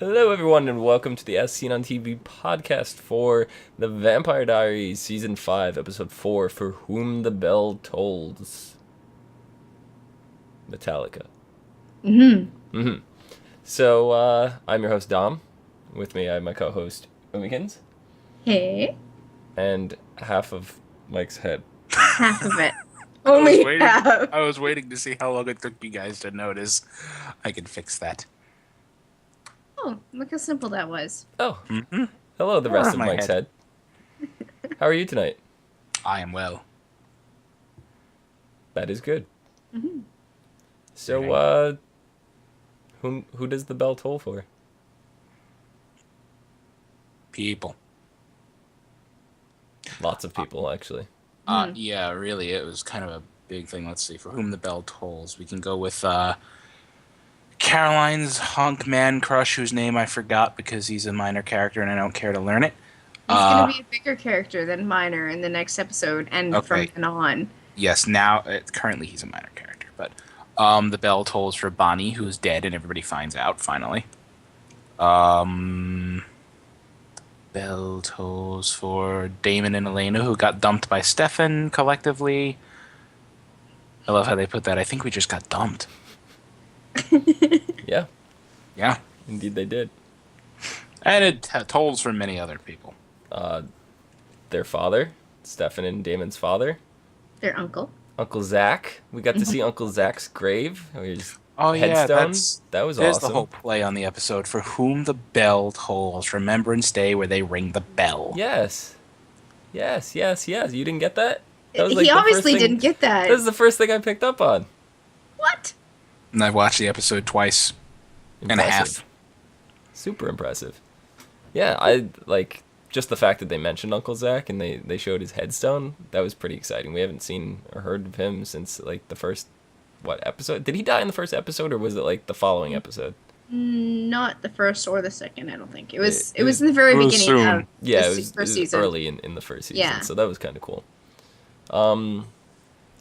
Hello, everyone, and welcome to the As Seen on TV podcast for the Vampire Diaries Season 5, Episode 4, For Whom the Bell Tolls. Metallica. So, I'm your host, Dom. With me, I have my co-host, Omikins, Hey. and half of Mike's head. Half of it. Only half. I was waiting to see how long it took you guys to notice. I can fix that. Oh, look how simple that was. Oh, hello, the rest of my Mike's head. How are you tonight? I am well. That is good. Mm-hmm. So, who does the bell toll for? People. Lots of people, actually. Yeah, really, it was kind of a big thing. Let's see. For whom the bell tolls. We can go with Caroline's hunk man crush, whose name I forgot because he's a minor character and I don't care to learn it. He's going to be a bigger character than Minor in the next episode and from then on. Yes, currently he's a minor character. But the bell tolls for Bonnie, who's dead and everybody finds out, finally. Bell tolls for Damon and Elena, who got dumped by Stefan collectively. I love how they put that. I think we just got dumped. Yeah. Yeah. Indeed they did. And it tolls for many other people. Their father, Stefan and Damon's father. Their uncle. Uncle Zach. We got to see Uncle Zach's grave. His Oh, yeah. headstone. That was There's awesome. the whole play on the episode. For whom the bell tolls. Remembrance Day where they ring the bell. Yes. Yes. You didn't get that? That was He obviously didn't get that. That was the first thing I picked up on. What? And I've watched the episode twice and a half. Super impressive. Yeah, I like just the fact that they mentioned Uncle Zach and they showed his headstone. That was pretty exciting. We haven't seen or heard of him since like the first episode? Did he die in the first episode or was it like the following episode? Not the first or the second, I don't think. It was in the very beginning of it first season. Early in the first season. Yeah. So that was kind of cool. I don't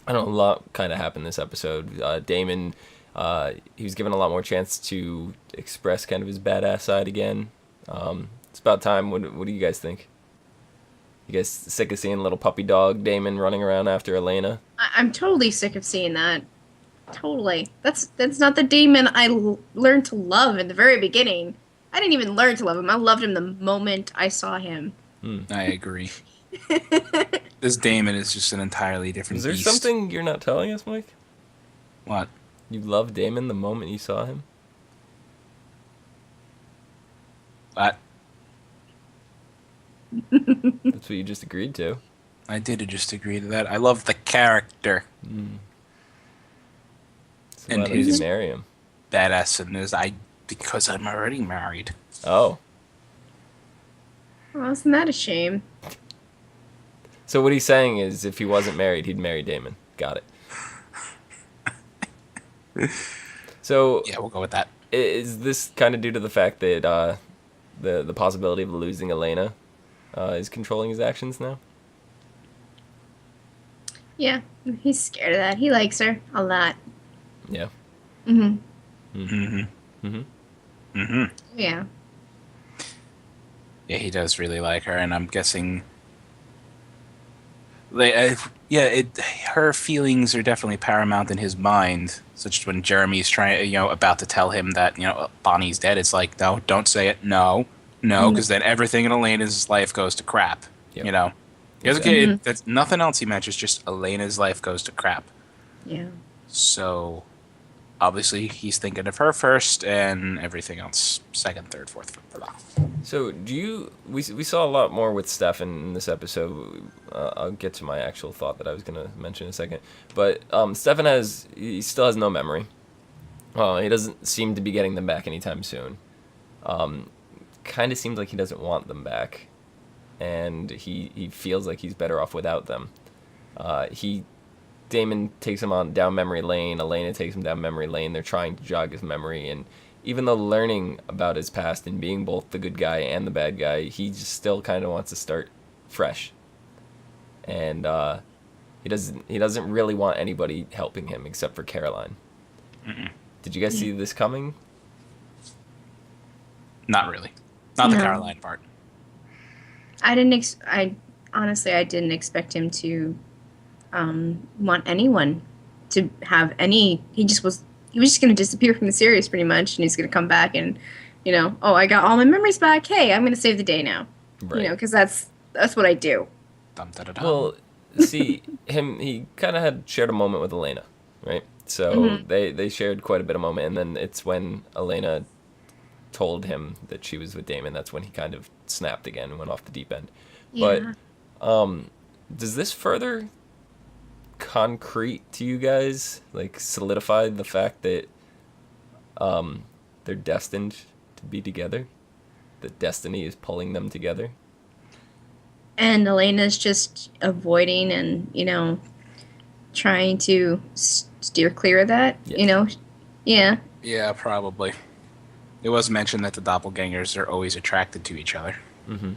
know, a lot kind of happened this episode. Damon, he was given a lot more chance to express kind of his badass side again. It's about time. What do you guys think? You guys sick of seeing little puppy dog Damon running around after Elena? I'm totally sick of seeing that. Totally. That's not the Damon I learned to love in the very beginning. I didn't even learn to love him. I loved him the moment I saw him. I agree. This Damon is just an entirely different Is there beast. something you're not telling us, Mike? What? You loved Damon the moment you saw him? What? That's what you just agreed to. I did just agree to that. I love the character. So And why did you his- marry him? Badassness. Because I'm already married. Oh. Oh, isn't that a shame? So what he's saying is if he wasn't married, he'd marry Damon. Got it. So Yeah, we'll go with that. is this kind of due to the fact that the possibility of losing Elena is controlling his actions now? Yeah, he's scared of that. He likes her a lot. Yeah. Mm-hmm. Mm-hmm. Yeah. Yeah, he does really like her, and I'm guessing... her feelings are definitely paramount in his mind. Such as when Jeremy's about to tell him that, Bonnie's dead. It's like, no, don't say it. No, because then everything in Elena's life goes to crap. Yep. He goes, okay, that's nothing else he mentions. Just Elena's life goes to crap. Yeah. So, obviously, he's thinking of her first, and everything else second, third, fourth. So we saw a lot more with Stefan in this episode. I'll get to my actual thought that I was going to mention in a second. But Stefan he still has no memory. He doesn't seem to be getting them back anytime soon. Kind of seems like he doesn't want them back. And he feels like he's better off without them. Damon takes him on down memory lane. Elena takes him down memory lane. They're trying to jog his memory, and even though learning about his past and being both the good guy and the bad guy, he just still kind of wants to start fresh. And he doesn't really want anybody helping him except for Caroline. Did you guys see this coming? not really. Not the No. Caroline part. I honestly, I didn't expect him to want anyone to have any. He was just going to disappear from the series pretty much, and he's going to come back and, oh, I got all my memories back. Hey, I'm going to save the day now. Right. Because that's what I do. Dum, da, da, dum. Well, see, he kind of had shared a moment with Elena, right? So they shared quite a bit of moment, and then it's when Elena told him that she was with Damon, that's when he kind of snapped again and went off the deep end. Yeah. But does this further concrete to you guys, like solidify the fact that they're destined to be together? That destiny is pulling them together? And Elena's just avoiding and, trying to steer clear of that, Yes. Yeah. Yeah, probably. It was mentioned that the doppelgangers are always attracted to each other. Mm-hmm.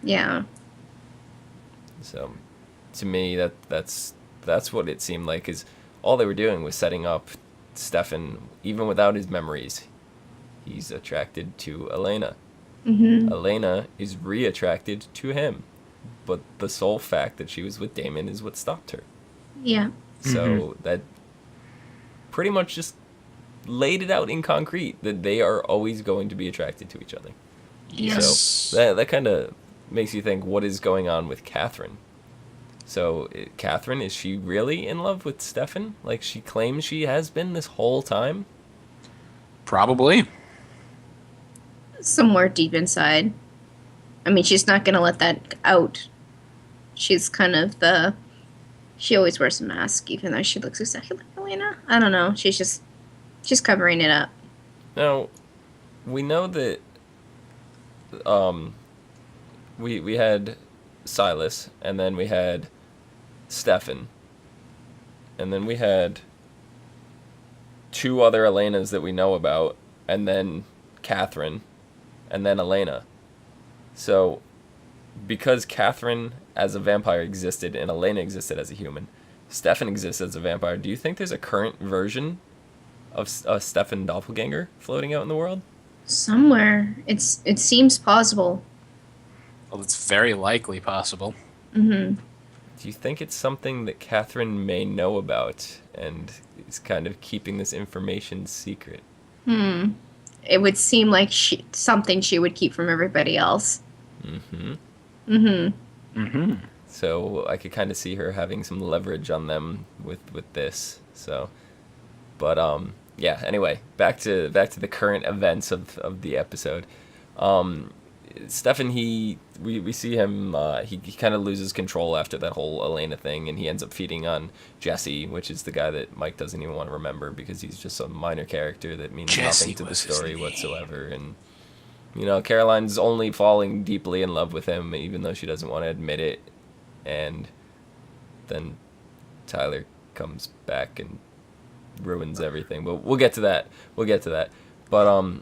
Yeah. So, to me, that's what it seemed like. Is all they were doing was setting up Stefan, even without his memories. He's attracted to Elena. Mm-hmm. Elena is re-attracted to him, but the sole fact that she was with Damon is what stopped her. Yeah. So that pretty much just laid it out in concrete that they are always going to be attracted to each other. Yes. So that kind of makes you think, what is going on with Catherine? So Catherine, is she really in love with Stefan? Like she claims she has been this whole time? Probably. Somewhere deep inside. I mean, she's not going to let that out. She's kind of she always wears a mask, even though she looks exactly like Elena. I don't know. She's covering it up. Now, we know that we had Silas, and then we had Stefan, and then we had two other Elenas that we know about, and then Catherine, and then Elena. So, because Catherine as a vampire existed and Elena existed as a human, Stefan exists as a vampire, do you think there's a current version of a Stefan doppelganger floating out in the world? Somewhere. It seems possible. Well, it's very likely possible. Mm-hmm. Do you think it's something that Catherine may know about and is kind of keeping this information secret? It would seem like something she would keep from everybody else. Mm-hmm. Mm-hmm. Mm-hmm. So I could kind of see her having some leverage on them with this. So, but yeah. Anyway, back to the current events of the episode. Stefan, we see him. He kind of loses control after that whole Elena thing, and he ends up feeding on Jesse, which is the guy that Mike doesn't even want to remember because he's just a minor character that means Jesse nothing to the was his story name. whatsoever. And Caroline's only falling deeply in love with him, even though she doesn't want to admit it. And then Tyler comes back and ruins everything. But we'll get to that. But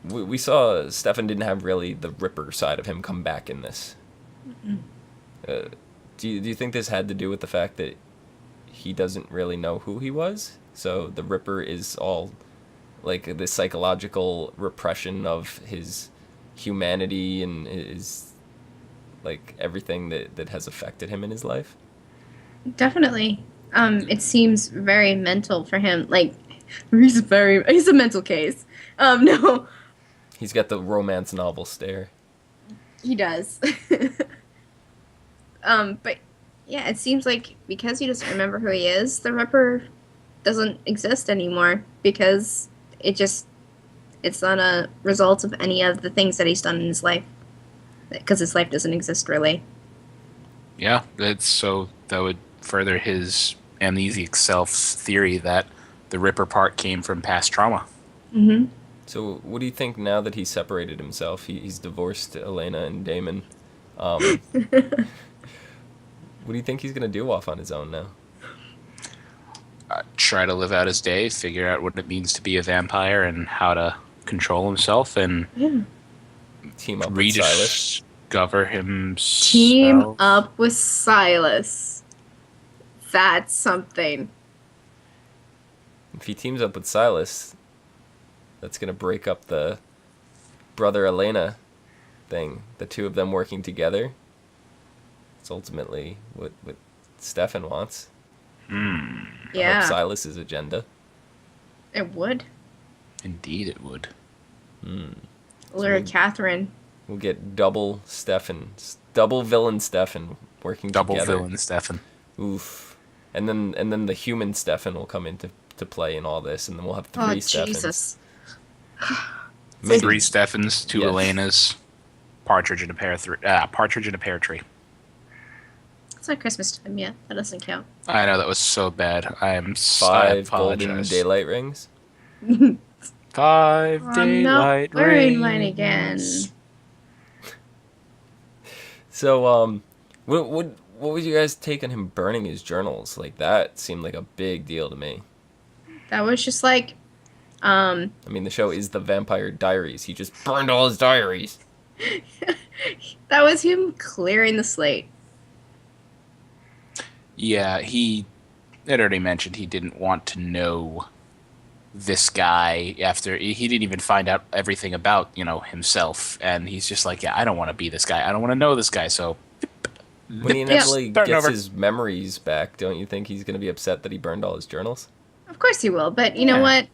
we saw Stefan didn't have really the Ripper side of him come back in this. Do you think this had to do with the fact that he doesn't really know who he was? So the Ripper is all like the psychological repression of his humanity and his like everything that has affected him in his life? Definitely. It seems very mental for him. Like, he's a mental case. No, He's got the romance novel stare. he does. But yeah, it seems like because he doesn't remember who he is, the Ripper doesn't exist anymore because it's not a result of any of the things that he's done in his life. Because his life doesn't exist really. Yeah, that would further his amnesic self theory that the Ripper part came from past trauma. Mm-hmm. So what do you think now that he's separated himself? He's divorced Elena and Damon. What do you think he's going to do off on his own now? Try to live out his day, figure out what it means to be a vampire and how to control himself and Team up with Silas. rediscover himself. Team up with Silas. That's something. If he teams up with Silas, that's going to break up the brother Elena thing, the two of them working together. It's ultimately what Stefan wants. I Yeah, hope Silas's agenda. it would. Indeed, it would. Lure Catherine. We'll get double villain Stefan working Double together. villain Stefan. Oof. And then the human Stefan will come into play in all this, and then we'll have three Stefans. Jesus. Maybe. 3 Stefans, 2 Yes. Elenas, partridge in a pear tree. It's not Christmas time yet. That doesn't count. I know that was so bad. I 5 golden apologize. daylight rings. 5 I'm daylight not wearing rings. mine again. So, what was you guys take on him burning his journals? Like, that seemed like a big deal to me. That was just like, I mean, the show is the Vampire Diaries. He just burned all his diaries. that was him clearing the slate. Yeah, he had already mentioned he didn't want to know this guy after he didn't even find out everything about, himself. And he's just like, yeah, I don't want to be this guy. I don't want to know this guy. So When he inevitably Starting gets over. his memories back, don't you think he's going to be upset that he burned all his journals? Of course he will, but you know Yeah.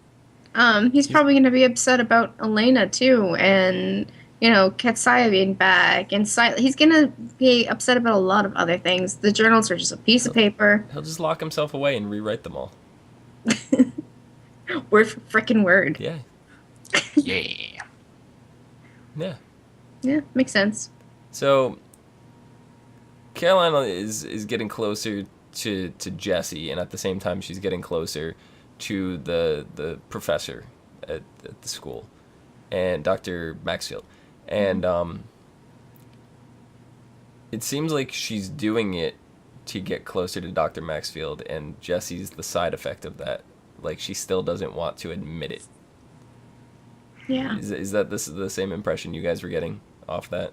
what? He's probably going to be upset about Elena too, and Katsaya being back, and he's going to be upset about a lot of other things. The journals are just a piece of paper. He'll just lock himself away and rewrite them all. Word for frickin' word. Yeah. yeah. Yeah. Yeah, makes sense. So, Carolina is getting closer to Jesse, and at the same time she's getting closer to the professor at the school, and Dr. Maxfield. And it seems like she's doing it to get closer to Dr. Maxfield, and Jesse's the side effect of that. Like, she still doesn't want to admit it. Yeah. Is that the same impression you guys were getting off that?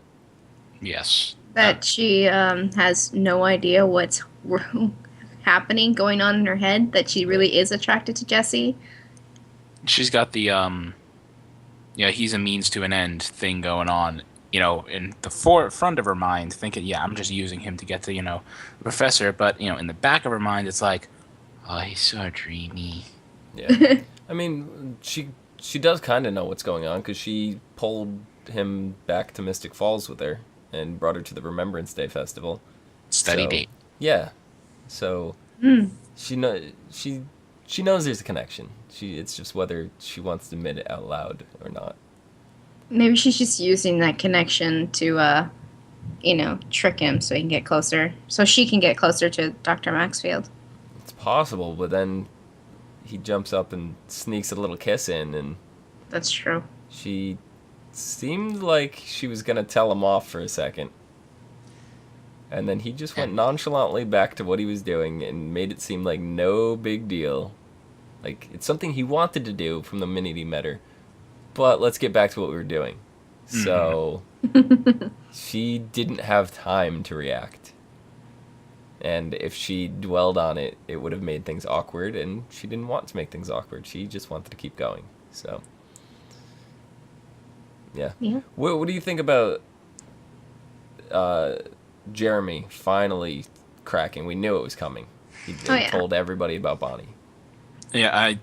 Yes. That she has no idea what's happening, going on in her head, that she really is attracted to Jesse. She's got the he's a means to an end thing going on, in the front of her mind, thinking, yeah, I'm just using him to get to, the professor. But, in the back of her mind, it's like, oh, he's so dreamy. Yeah. I mean, she does kind of know what's going on, because she pulled him back to Mystic Falls with her and brought her to the Remembrance Day festival. Study So, date. Yeah. So she knows there's a connection. It's just whether she wants to admit it out loud or not. Maybe she's just using that connection to, trick him so he can get closer. So she can get closer to Dr. Maxfield. It's possible, but then he jumps up and sneaks a little kiss in, and That's true. she seemed like she was going to tell him off for a second. And then he just went nonchalantly back to what he was doing and made it seem like no big deal. Like, it's something he wanted to do from the minute he met her. But let's get back to what we were doing. So, she didn't have time to react. And if she dwelled on it, it would have made things awkward, and she didn't want to make things awkward. She just wanted to keep going. So, yeah. Yeah. What do you think about Jeremy finally cracking? We knew it was coming. He told everybody about Bonnie. Yeah,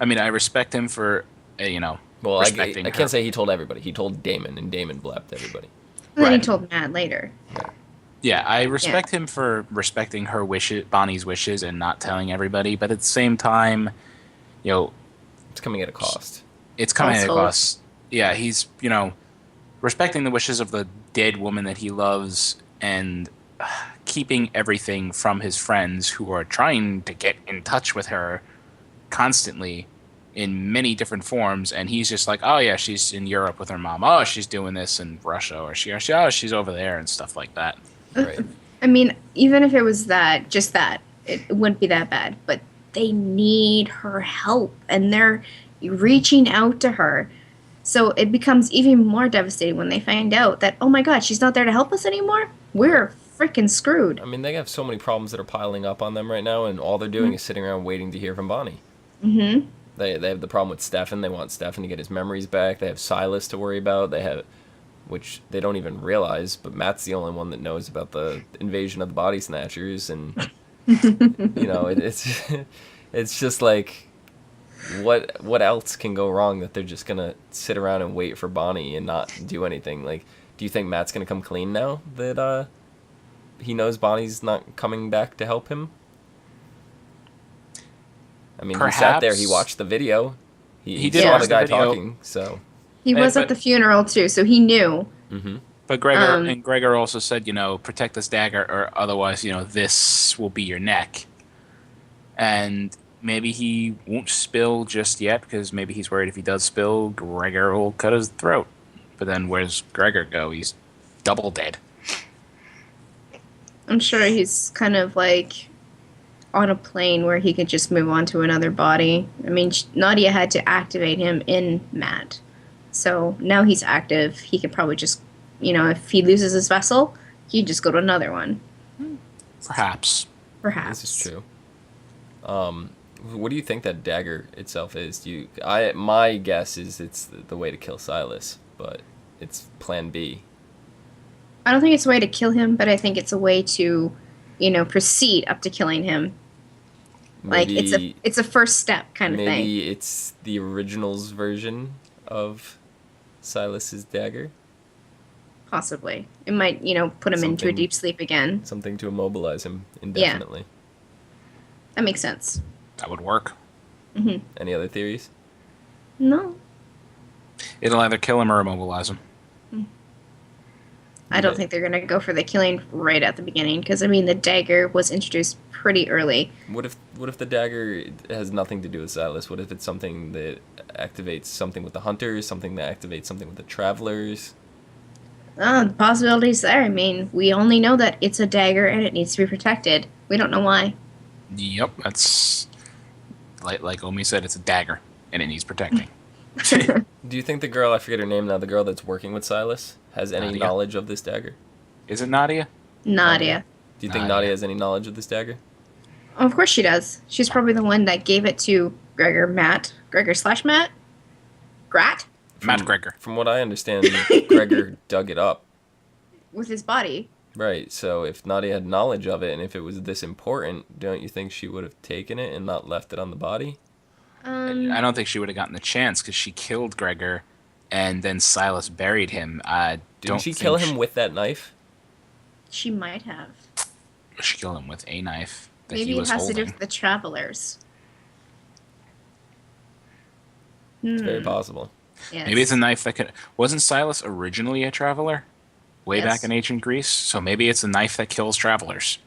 I mean, I respect him for, Well, I respecting her. can't say he told everybody. He told Damon, and Damon blapped everybody. And then he Right. told Matt later. Yeah, I respect him for respecting her wishes, Bonnie's wishes, and not telling everybody. But at the same time, It's coming at a cost. it's coming at a Household. cost. Yeah, he's respecting the wishes of the dead woman that he loves, and keeping everything from his friends who are trying to get in touch with her constantly in many different forms. And he's just like, oh yeah, she's in Europe with her mom. Oh, she's doing this in Russia, or she's over there and stuff like that. Right. I mean, even if it was just that, it wouldn't be that bad. But they need her help, and they're reaching out to her. So it becomes even more devastating when they find out that, oh my God, she's not there to help us anymore? We're freaking screwed. I mean, they have so many problems that are piling up on them right now, and all they're doing is sitting around waiting to hear from Bonnie. Mm-hmm. They have the problem with Stefan. They want Stefan to get his memories back. They have Silas to worry about. They have, which they don't even realize, but Matt's the only one that knows about the invasion of the body snatchers, and it's it's just like, what else can go wrong that they're just gonna sit around and wait for Bonnie and not do anything? Like, do you think Matt's gonna come clean now that he knows Bonnie's not coming back to help him? I mean, Perhaps. he sat there, he watched the video, he did saw watch the the guy video. talking, so. He was at the funeral too, so he knew. Mm-hmm. But Gregor also said, protect this dagger, or otherwise, this will be your neck. And maybe he won't spill just yet, because maybe he's worried if he does spill, Gregor will cut his throat. But then where's Gregor go? He's double dead. I'm sure he's kind of like on a plane where he could just move on to another body. I mean, Nadia had to activate him in Matt. So now he's active. He could probably just, if he loses his vessel, he'd just go to another one. Perhaps. Perhaps. This is true. What do you think that dagger itself is? My guess is it's the way to kill Silas, but it's plan B. I don't think it's a way to kill him, but I think it's a way to, proceed up to killing him. Maybe, it's a first step kind of thing. Maybe it's the original's version of Silas's dagger. Possibly. It might, put him into a deep sleep again. Something to immobilize him indefinitely. Yeah. That makes sense. That would work. Mm-hmm. Any other theories? No. It'll either kill him or immobilize him. I don't think they're going to go for the killing right at the beginning, because, the dagger was introduced pretty early. What if the dagger has nothing to do with Silas? What if it's something that activates something with the hunters, something that activates something with the travelers? The possibility's there. We only know that it's a dagger and it needs to be protected. We don't know why. Yep, that's... Like Omi said, it's a dagger, and it needs protecting. Do you think the girl, I forget her name now, the girl that's working with Silas, has any Nadia. knowledge of this dagger? Is it Nadia? Nadia. Do you think Nadia. Nadia has any knowledge of this dagger? Oh, of course she does. She's probably the one that gave it to Gregor/Matt. Grat? Matt Gregor. From what I understand, Gregor dug it up. With his body. Right, so if Nadia had knowledge of it, and if it was this important, don't you think she would have taken it and not left it on the body? I don't think she would have gotten the chance, because she killed Gregor, and then Silas buried him. Didn't she kill him with that knife? She might have. She killed him with a knife that Maybe he was it has holding. to do with the travelers. It's very possible. Yes. Maybe it's a knife that could... Wasn't Silas originally a traveler? Way Yes. back in ancient Greece? So maybe it's a knife that kills travelers.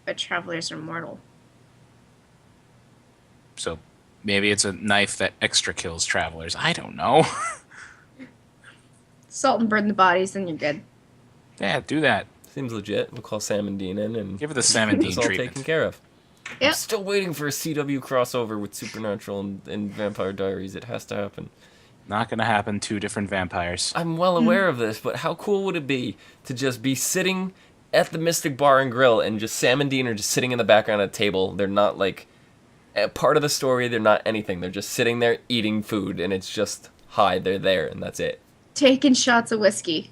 But travelers are mortal. So maybe it's a knife that extra kills travelers. I don't know. Salt and burn the bodies, then you're good. Yeah, do that. Seems legit. We'll call Sam and Dean in and Give her the Sam and get Dean this all treatment. taken care of. Yep. I'm still waiting for a CW crossover with Supernatural and Vampire Diaries. It has to happen. Not gonna happen. 2 different vampires. I'm well aware of this, but how cool would it be to just be sitting at the Mystic Bar and Grill and just Sam and Dean are just sitting in the background at a table. They're not like a part of the story. They're not anything. They're just sitting there eating food, and it's just, hi, they're there, and that's it. Taking shots of whiskey.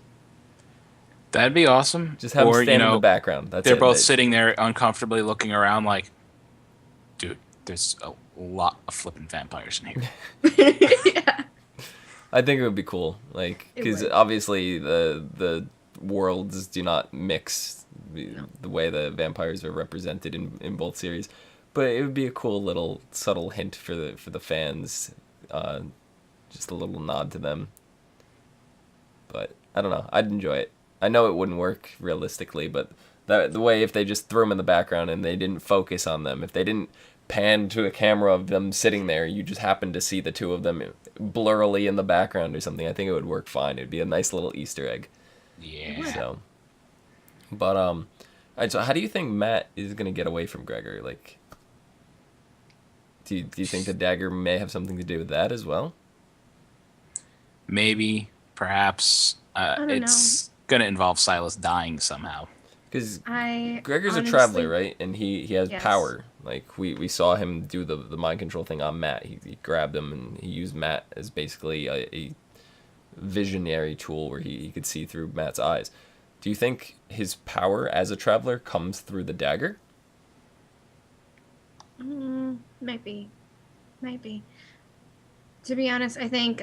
That'd be awesome. Just have them stand in the background. That's They're it. both sitting there uncomfortably looking around like, dude, there's a lot of flipping vampires in here. Yeah. I think it would be cool, like, It because would. obviously the worlds do not mix the way the vampires are represented in both series, but it would be a cool little subtle hint for the fans, just a little nod to them. But I don't know, I'd enjoy it. I know it wouldn't work realistically, but the way if they just threw them in the background and they didn't focus on them, if they didn't pan to a camera of them sitting there, you just happened to see the two of them blurrily in the background or something, I think it would work fine. It'd be a nice little Easter egg. Yeah. So, but alright, so how do you think Matt is gonna get away from Gregor? Like, do you think the dagger may have something to do with that as well? Maybe, perhaps. don't It's gonna involve Silas dying somehow. Because I Gregor's honestly, a traveler, right? And he has Yes. power. Like, we saw him do the mind control thing on Matt. He grabbed him, and he used Matt as basically a visionary tool where he could see through Matt's eyes. Do you think his power as a traveler comes through the dagger? Maybe. To be honest, I think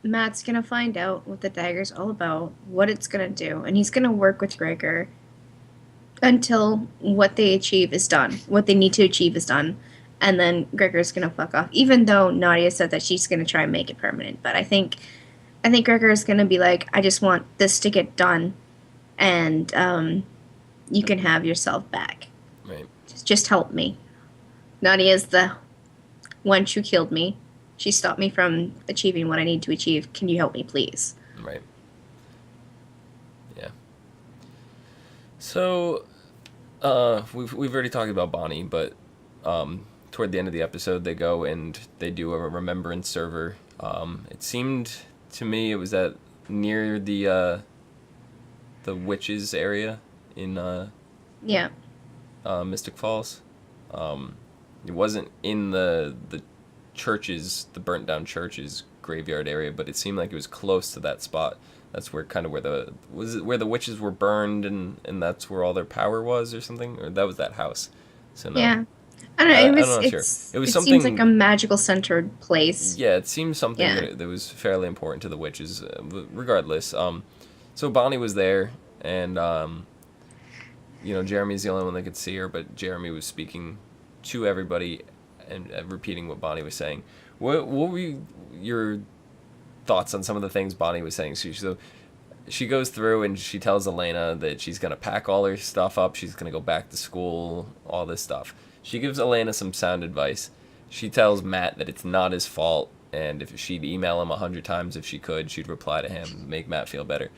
Matt's gonna find out what the dagger's all about, what it's gonna do, and he's gonna work with Gregor until what they achieve is done, what they need to achieve is done, and then Gregor's gonna fuck off. Even though Nadia said that she's gonna try and make it permanent, but I think Gregor's gonna be like, I just want this to get done, and you can have yourself back. Right. Just help me. Nadia's the one who killed me. She stopped me from achieving what I need to achieve. Can you help me, please? Right. Yeah. So, we've already talked about Bonnie, but toward the end of the episode, they go and they do a remembrance server. It seemed to me it was near the witches area in Yeah. Mystic Falls. It wasn't in the churches, the burnt down churches graveyard area, but it seemed like it was close to that spot. That's where where the witches were burned, and that's where all their power was, or something, or that was that house. So no. Yeah. I don't know. I'm not sure. It was something. Seems like a magical centered place. Yeah, it seemed something Yeah. that was fairly important to the witches. Regardless, so Bonnie was there, and Jeremy's the only one that could see her, but Jeremy was speaking to everybody and repeating what Bonnie was saying. What were your thoughts on some of the things Bonnie was saying? So she goes through and she tells Elena that she's going to pack all her stuff up. She's going to go back to school, all this stuff. She gives Elena some sound advice. She tells Matt that it's not his fault, and if she'd email him 100 times if she could, she'd reply to him, make Matt feel better.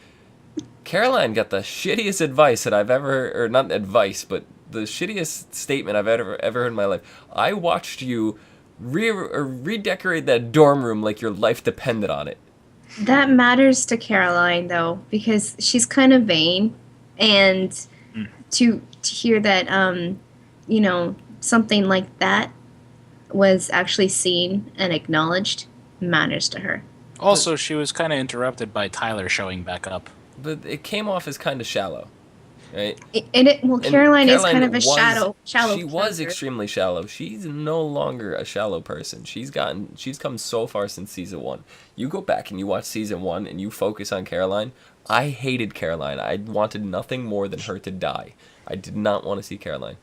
Caroline got the shittiest advice that I've ever, or not advice, but the shittiest statement I've ever heard in my life. I watched you redecorate that dorm room like your life depended on it. That matters to Caroline, though, because she's kind of vain, and to hear that, something like that was actually seen and acknowledged matters to her. Also, she was kind of interrupted by Tyler showing back up. But it came off as kind of shallow, right? Caroline is kind of a shallow. She was character. extremely shallow. She's no longer a shallow person. She's come so far since season 1. You go back and you watch season 1 and you focus on Caroline. I hated Caroline. I wanted nothing more than her to die. I did not want to see Caroline.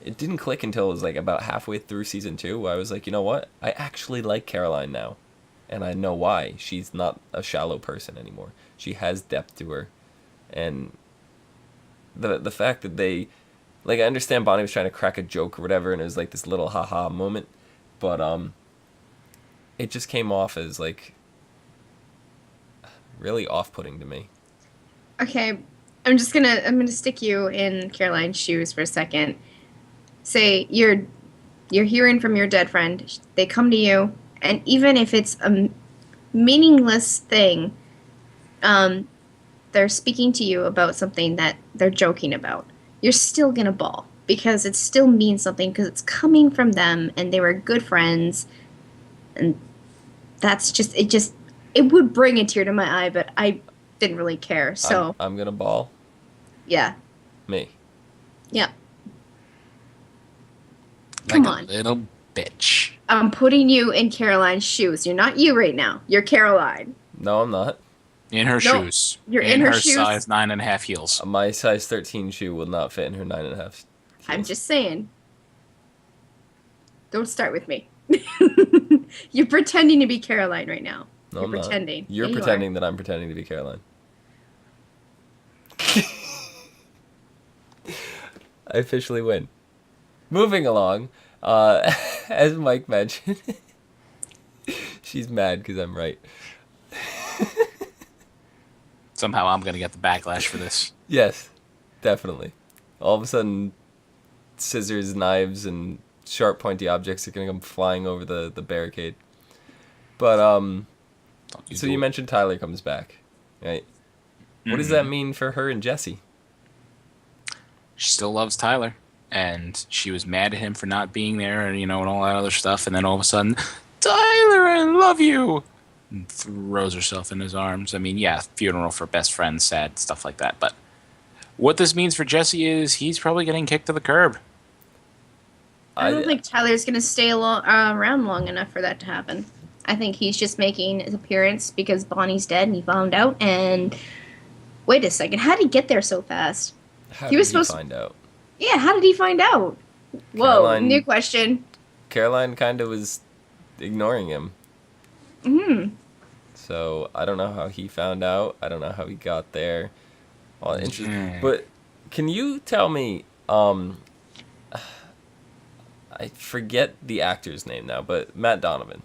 It didn't click until it was like about halfway through season 2, where I was like, you know what? I actually like Caroline now. And I know why. She's not a shallow person anymore. She has depth to her. And the fact that they... Like, I understand Bonnie was trying to crack a joke or whatever, and it was like this little haha moment. But, it just came off as, like, really off-putting to me. Okay, I'm gonna stick you in Caroline's shoes for a second. Say you're hearing from your dead friend. They come to you, and even if it's a meaningless thing, they're speaking to you about something that they're joking about. You're still gonna bawl because it still means something because it's coming from them and they were good friends, and that's just it would bring a tear to my eye, but I didn't really care. So I'm gonna bawl. Yeah. Me. Yep. Like Come a on. little bitch. I'm putting you in Caroline's shoes. You're not you right now. You're Caroline. No, I'm not. In her shoes. You're in her shoes. size 9.5 heels. My size 13 shoe will not fit in her 9.5 heels. I'm just saying. Don't start with me. You're pretending to be Caroline right now. No, You're I'm not. pretending. You're Yeah, you pretending are. that I'm pretending to be Caroline. I officially win. Moving along, as Mike mentioned, she's mad because I'm right. Somehow I'm going to get the backlash for this. Yes, definitely. All of a sudden, scissors, knives, and sharp, pointy objects are going to come flying over the barricade. But, so you mentioned Tyler comes back, right? What does that mean for her and Jesse? she still loves Tyler, and she was mad at him for not being there, and and all that other stuff. And then all of a sudden, Tyler, I love you, and throws herself in his arms. I mean, yeah, funeral for best friend, sad stuff like that. But what this means for Jesse is he's probably getting kicked to the curb. I don't think Tyler's going to stay around long enough for that to happen. I think he's just making his appearance because Bonnie's dead and he found out. And wait a second, how did he get there so fast? How did he find out? Yeah, how did he find out? Whoa, new question. Caroline kind of was ignoring him. Mm-hmm. So I don't know how he found out. I don't know how he got there. Well, interesting. But can you tell me? I forget the actor's name now, but Matt Donovan.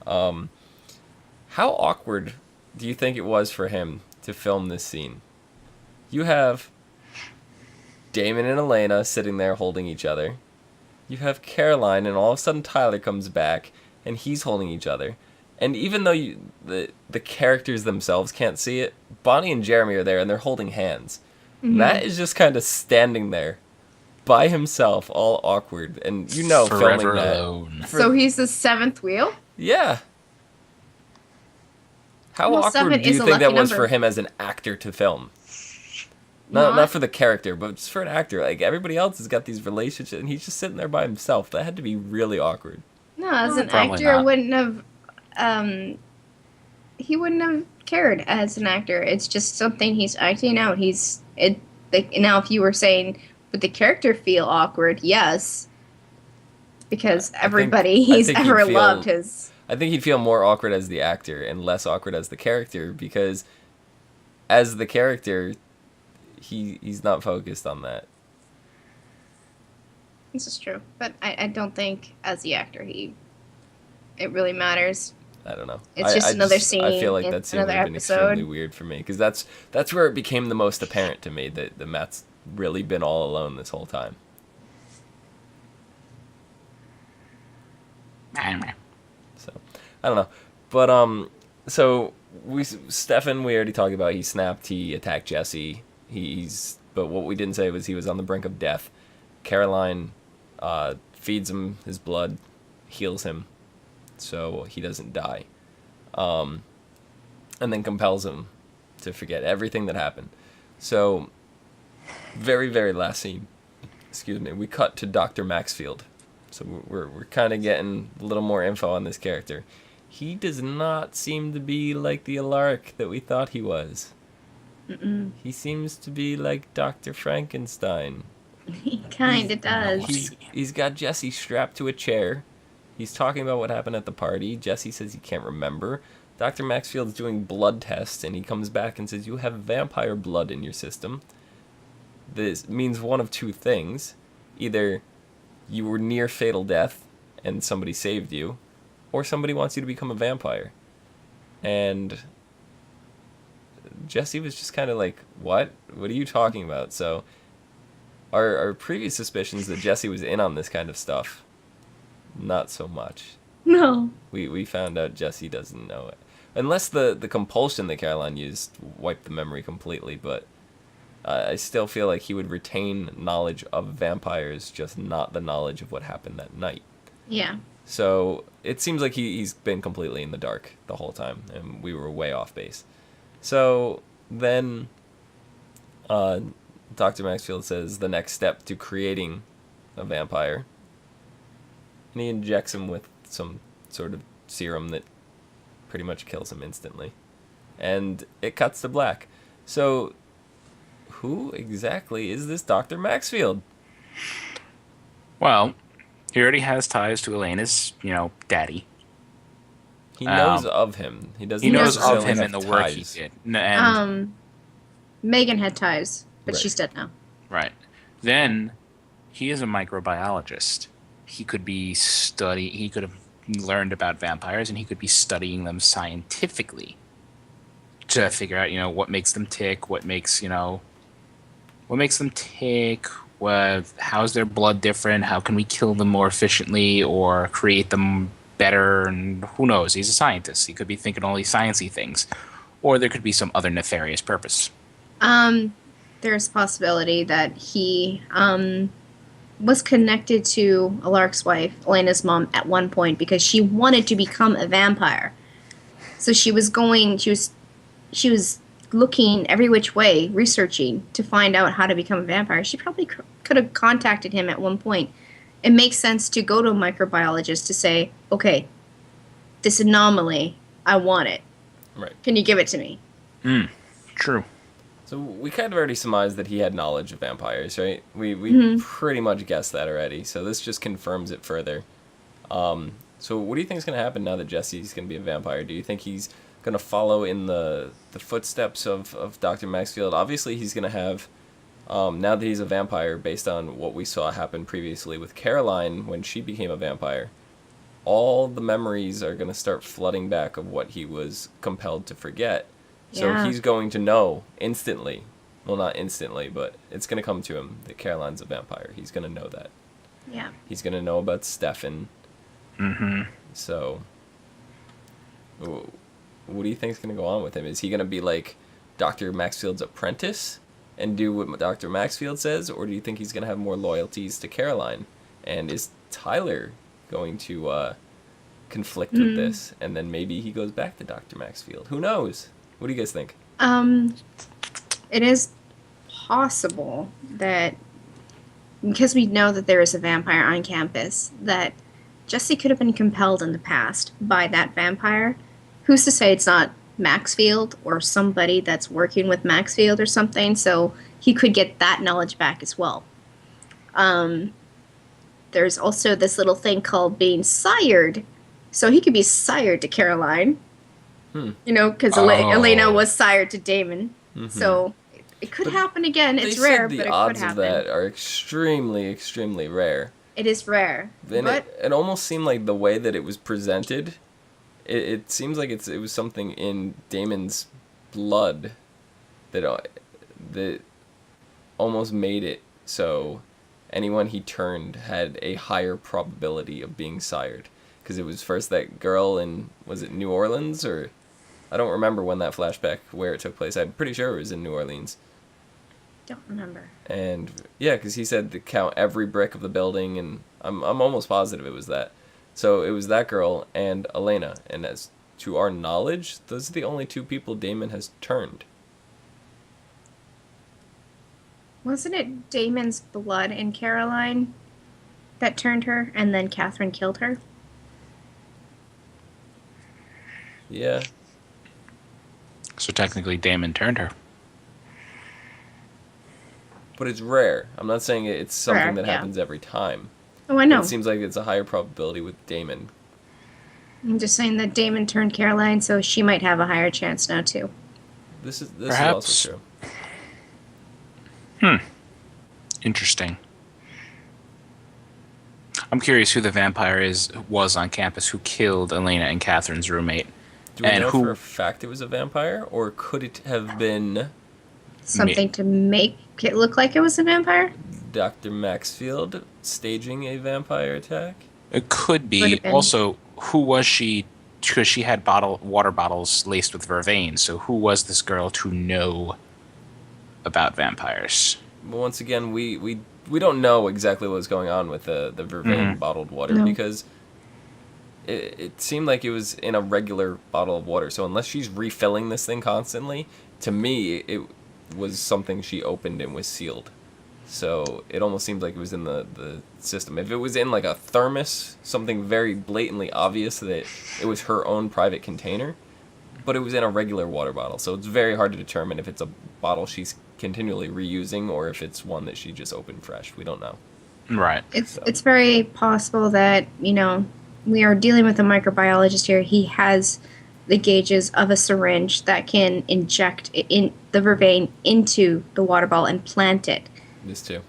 How awkward do you think it was for him to film this scene? You have Damon and Elena sitting there holding each other. You have Caroline, and all of a sudden Tyler comes back, and he's holding each other. And even though the characters themselves can't see it, Bonnie and Jeremy are there, and they're holding hands. Mm-hmm. Matt is just kind of standing there by himself, all awkward, and forever filming that. Alone. So he's the seventh wheel? Yeah. How awkward do you think that was for him as an actor to film? Not for the character, but just for an actor. Like, everybody else has got these relationships, and he's just sitting there by himself. That had to be really awkward. No, as an actor, wouldn't have... he wouldn't have cared as an actor. It's just something he's acting out. Now, if you were saying, would the character feel awkward? Yes. Because everybody he's ever loved has... I think he'd feel more awkward as the actor and less awkward as the character, because as the character... He's not focused on that. This is true, but I don't think as the actor it really matters. I don't know. It's just another scene. I feel like that scene would have been episode. Extremely weird for me, because that's where it became the most apparent to me that Matt's really been all alone this whole time. So I don't know, but so Stefan, we already talked about. He snapped. He attacked Jesse. But what we didn't say was he was on the brink of death. Caroline feeds him his blood, heals him, so he doesn't die, and then compels him to forget everything that happened. So, very, very last scene, we cut to Dr. Maxfield. So we're kind of getting a little more info on this character. He does not seem to be like the Alaric that we thought he was. Mm-mm. He seems to be like Dr. Frankenstein. He kind of does. He's got Jesse strapped to a chair. He's talking about what happened at the party. Jesse says he can't remember. Dr. Maxfield's doing blood tests, and he comes back and says, you have vampire blood in your system. This means one of two things. Either you were near fatal death, and somebody saved you, or somebody wants you to become a vampire. And Jesse was just kind of like, what? What are you talking about? So our previous suspicions that Jesse was in on this kind of stuff, not so much. No. We found out Jesse doesn't know it. Unless the compulsion that Caroline used wiped the memory completely, but I still feel like he would retain knowledge of vampires, just not the knowledge of what happened that night. Yeah. So it seems like he's been completely in the dark the whole time, and we were way off base. So then Dr. Maxfield says the next step to creating a vampire, and he injects him with some sort of serum that pretty much kills him instantly. And it cuts to black. So who exactly is this Dr. Maxfield? Well, he already has ties to Elena's, daddy. He knows of him. He doesn't. He knows of necessarily him have and the work ties. he did. And, Megan had ties, but Right. she's dead now. right. Then he is a microbiologist. He could be He could have learned about vampires, and he could be studying them scientifically to figure out, what makes them tick, what makes them tick. How's their blood different? How can we kill them more efficiently or create them better? And who knows? He's a scientist. He could be thinking all these sciencey things, or there could be some other nefarious purpose. there's a possibility that he was connected to Alaric's wife, Elena's mom, at one point because she wanted to become a vampire. So she was looking every which way, researching to find out how to become a vampire. She probably could have contacted him at one point. It makes sense to go to a microbiologist to say, okay, this anomaly, I want it. Right. Can you give it to me? True. So we kind of already surmised that he had knowledge of vampires, right? We pretty much guessed that already. So this just confirms it further. So what do you think is going to happen now that Jesse's going to be a vampire? Do you think he's going to follow in the footsteps of Dr. Maxfield? Obviously, he's going to have, now that he's a vampire, based on what we saw happen previously with Caroline when she became a vampire, all the memories are going to start flooding back of what he was compelled to forget. So Yeah. he's going to know instantly. Well, not instantly, but it's going to come to him that Caroline's a vampire. He's going to know that. Yeah. He's going to know about Stefan. Mm-hmm. So, what do you think is going to go on with him? Is he going to be like Dr. Maxfield's apprentice and do what Dr. Maxfield says? Or do you think he's going to have more loyalties to Caroline? And is Tyler going to conflict with this? And then maybe he goes back to Dr. Maxfield. Who knows? What do you guys think? It is possible that because we know that there is a vampire on campus, that Jesse could have been compelled in the past by that vampire. Who's to say it's not Maxfield or somebody that's working with Maxfield or something? So he could get that knowledge back as well. There's also this little thing called being sired. So he could be sired to Caroline. You know, because Elena was sired to Damon. So it could happen again. It's rare, but it could happen. The odds of that are extremely, extremely rare. It is rare. And But it almost seemed like the way that it was presented, it seems like it was something in Damon's blood that almost made it so anyone he turned had a higher probability of being sired. Because it was first that girl in, was it New Orleans? Or I don't remember when that flashback, where it took place. I'm pretty sure it was in New Orleans. don't remember. And yeah, because he said to count every brick of the building, and I'm almost positive it was that. So it was that girl and Elena, and as to our knowledge, those are the only two people Damon has turned. Wasn't it Damon's blood in Caroline that turned her, and then Catherine killed her? Yeah. So technically, Damon turned her. But it's rare. I'm not saying it's something Rare, that yeah. happens every time. Oh, I know. It seems like it's a higher probability with Damon. I'm just saying that Damon turned Caroline, so she might have a higher chance now too. This is Perhaps. also true. Interesting. I'm curious who the vampire was on campus who killed Elena and Catherine's roommate. Do we And know who- for a fact it was a vampire, or could it have been Something to make it look like it was a vampire? Dr. Maxfield staging a vampire attack? It could Could be. have been. Also, who was she? Because she had water bottles laced with vervain. So who was this girl to know about vampires? But once again, we don't know exactly what was going on with the vervain bottled water, No. because it seemed like it was in a regular bottle of water. So unless she's refilling this thing constantly, to me, it was something she opened and was sealed. So it almost seems like it was in the system. If it was in like a thermos, something very blatantly obvious that it was her own private container, but it was in a regular water bottle. So it's very hard to determine if it's a bottle she's continually reusing or if it's one that she just opened fresh. We don't know. Right. It's very possible that, you know, we are dealing with a microbiologist here. He has the gauges of a syringe that can inject in the vervain into the water bottle and plant it. This too.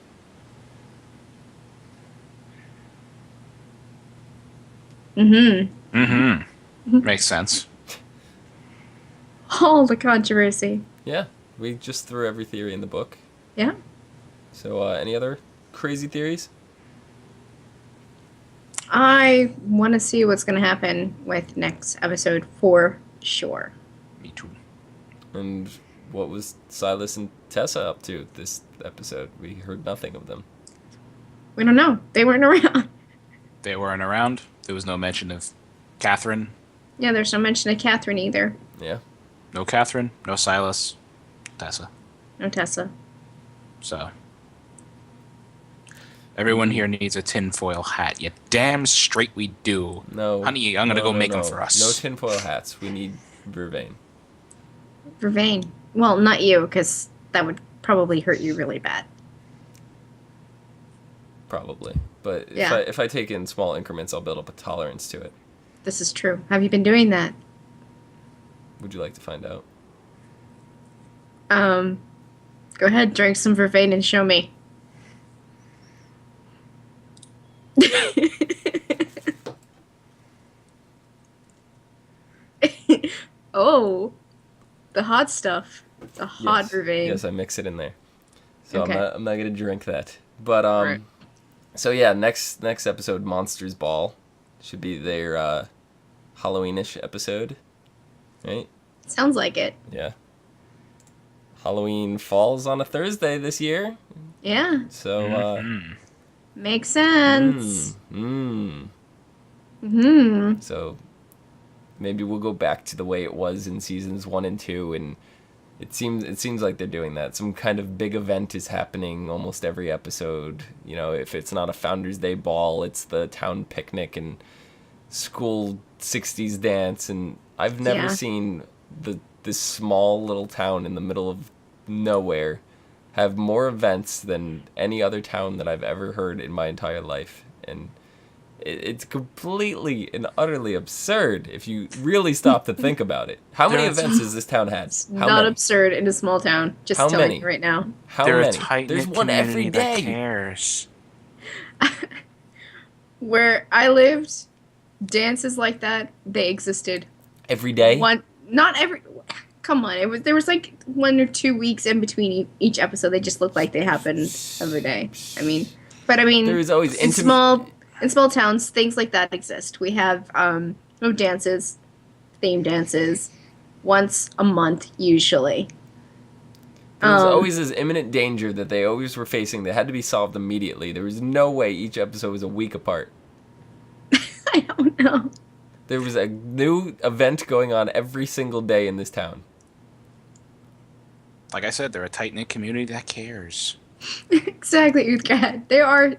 Makes sense. All the controversy. Yeah, we just threw every theory in the book. Yeah. So any other crazy theories? I want to see what's going to happen with next episode for sure. Me too. And what was Silas and Tessa up to this episode? We heard nothing of them. We don't know. They weren't around. They weren't around. There was no mention of Catherine. Yeah, there's no mention of Catherine either. Yeah. No Catherine, no Silas, Tessa. No Tessa. So, everyone here needs a tinfoil hat. You damn straight we do. No. Honey, I'm gonna go make them for us. No tinfoil hats. We need Vervain. Vervain. Well, not you, because that would probably hurt you really bad. Probably. But Yeah. if I take it in small increments, I'll build up a tolerance to it. This is true. Have you been doing that? Would you like to find out? Go ahead, drink some Vervain and show me. Oh, the hot stuff. The hot Yes. Vervain. Yes, I mix it in there. So Okay. I'm not gonna drink that. But Right. so yeah, next episode, Monsters Ball, should be their Halloweenish episode, right? Sounds like it. Yeah. Halloween falls on a Thursday this year, Yeah, so makes sense. mm. So maybe we'll go back to the way it was in seasons 1 and 2, and it seems like they're doing that. Some kind of big event is happening almost every episode. You know, if it's not a Founders Day ball, it's the town picnic and school 60s dance. And I've never Yeah. seen this small little town in the middle of nowhere have more events than any other town that I've ever heard in my entire life. And it's completely and utterly absurd if you really stop to think about it. How many There's- events has this town had? How Not many? absurd in a small town. Just How telling many? you right now. How They're a many? tight-knit There's one every community that day. cares. Where I lived, dances like that, they existed. Every day? Not every. Come on, there was like 1 or 2 weeks in between each episode. They just looked like they happened every day. I mean, There was always in small towns, things like that exist. We have dances, theme dances, once a month usually. There was always this imminent danger that they always were facing that had to be solved immediately. There was no way each episode was a week apart. I don't know. There was a new event going on every single day in this town. Like I said, they're a tight-knit community that cares. Exactly, Uthgad. There are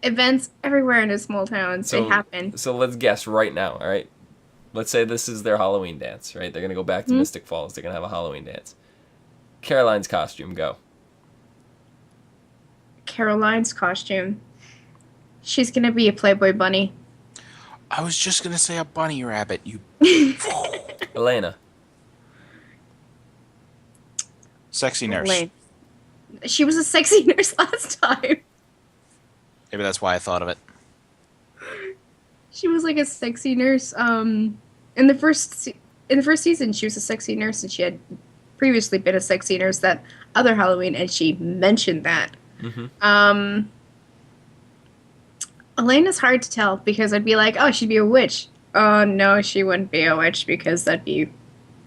events everywhere in a small town. They happen. So let's guess right now, all right? Let's say this is their Halloween dance, right? They're going to go back to Mystic Falls. They're going to have a Halloween dance. Caroline's costume, go. Caroline's costume. She's gonna be a Playboy bunny. I was just gonna say a bunny rabbit. You Elena. sexy nurse. Lame. She was a sexy nurse last time. Maybe that's why I thought of it. She was like a sexy nurse. In the first season, she was a sexy nurse, and she had previously been a sexy nurse that other Halloween, and she mentioned that. Mm-hmm. Elena's hard to tell because I'd be like, oh, she'd be a witch. Oh no, she wouldn't be a witch because that'd be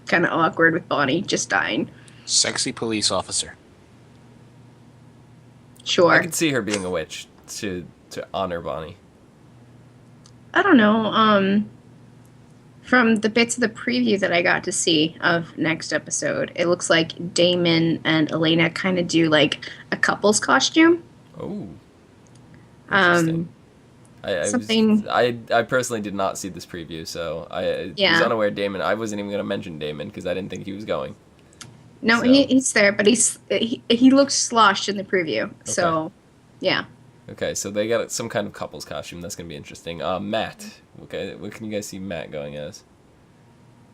kind of awkward with Bonnie just dying. Sexy police officer. Sure. I could see her being a witch to honor Bonnie. I don't know. From the bits of the preview that I got to see of next episode, it looks like Damon and Elena kind of do like a couple's costume. Oh. Interesting. I personally did not see this preview, so I was unaware of Damon. I wasn't even going to mention Damon because I didn't think he was going. No, So- he's there, but he looks sloshed in the preview. So, yeah. Okay, so they got some kind of couple's costume. That's going to be interesting. Matt. Okay, what can you guys see Matt going as?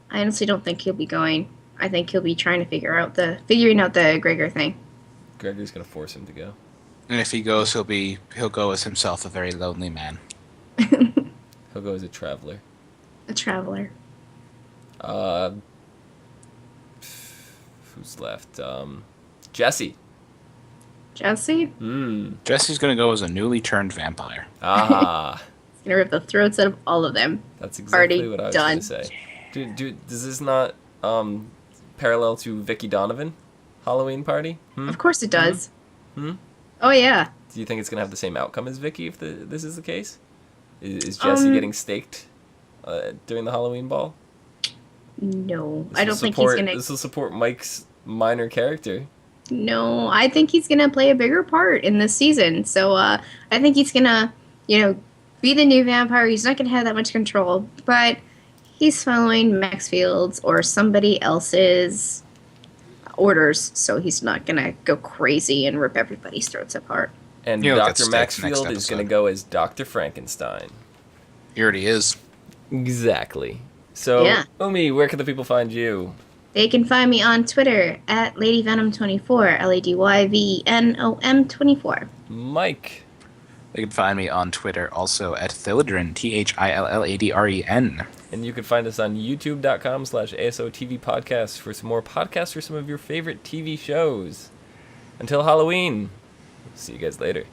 I honestly don't think he'll be going. I think he'll be trying to figuring out the Gregor thing. Gregor's going to force him to go. And if he goes, he'll go as himself, a very lonely man. He'll go as a traveler. A traveler. Who's left? Jesse. Jesse? Jesse's gonna go as a newly turned vampire. Ah. He's gonna rip the throats out of all of them. That's exactly Already what I was done. going to say. Dude, does this not parallel to Vicky Donovan Halloween party? Of course it does. Hmm? Oh yeah. Do you think it's gonna have the same outcome as Vicky if this is the case? Is Jesse getting staked during the Halloween ball? No, I don't think he's gonna. This will support Mike's minor character. No, I think he's gonna play a bigger part in this season. So I think he's gonna, be the new vampire. He's not gonna have that much control, but he's following Maxfield's or somebody else's orders, so he's not gonna go crazy and rip everybody's throats apart. And He'll get Dr. staked next Maxfield is episode. gonna go as Dr. Frankenstein. He already is. Exactly. So, Yeah. Umi, where can the people find you? They can find me on Twitter at LadyVenom24, LadyVenom24. Mike. They can find me on Twitter also at Thilladren, THILLADREN. And you can find us on youtube.com/ASOTV podcasts for some more podcasts for some of your favorite TV shows. Until Halloween, see you guys later.